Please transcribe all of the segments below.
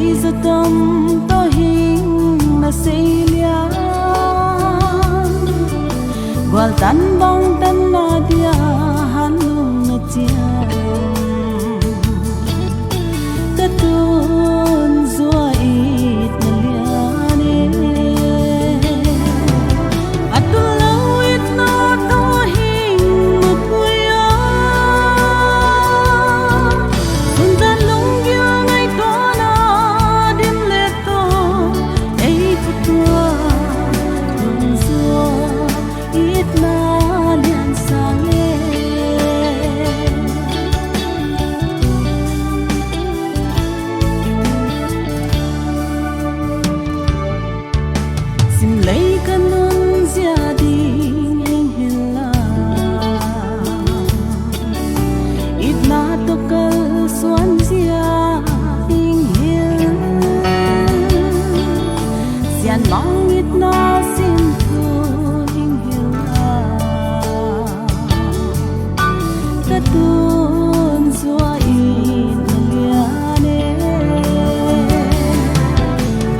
lấy giấc tâm tôi hình là xây lia qual tan bong tan na dia han lung na chia ta tun zua it na lia ne atul lau it na to hing mu puya sun tan lung gya ngai to na dim le to ei putua tun zua it na lian sang le sim lấy kanun zia ding heng hela it na to kal suan zia ding hel sian mang it na sim tu heng hela ta tun zua in liane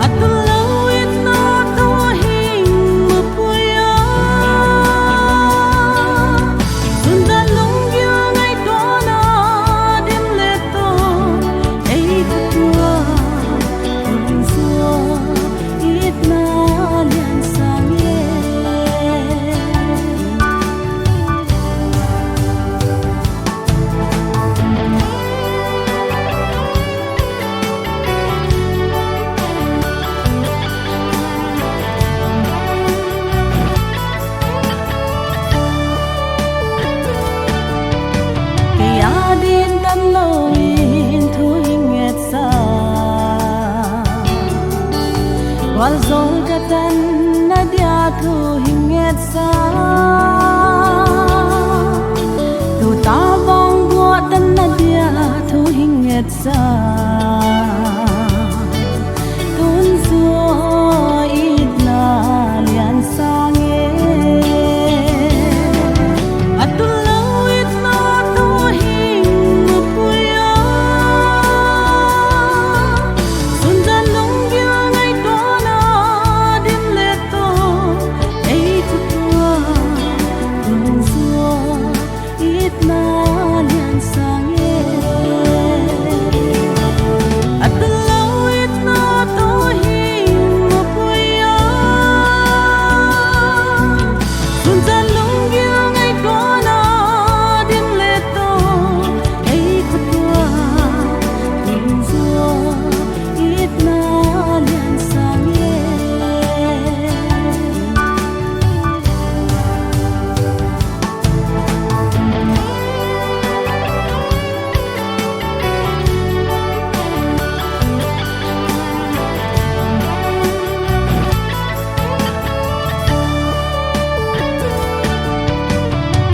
atul lau it na to hing mu puya sun ta lung gya ngai to na dim le to ei putua tun zua it na lian sang ye kaya din tan lawin thu hinget sa wal zol katan na dia thu hinget sa tu ta bong bua tan na dia thu hinget sa tun zua it na lian sang ye atul lau it na to hing mu puya sun tan lung gya ngai to na dim le to ei putua tun zua it na lian sang ye atul lau it na to hing mu puya sun tan lung gya ngai to na dim le to ei putua tun zua it na lian sang ye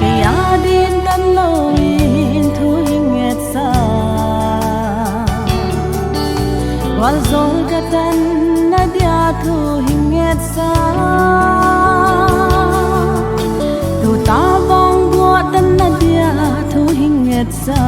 kaya din tan lawin thu hinget sa wal zol katan na dia thu hinget sa tu ta bong bua tan na dia thu hinget sa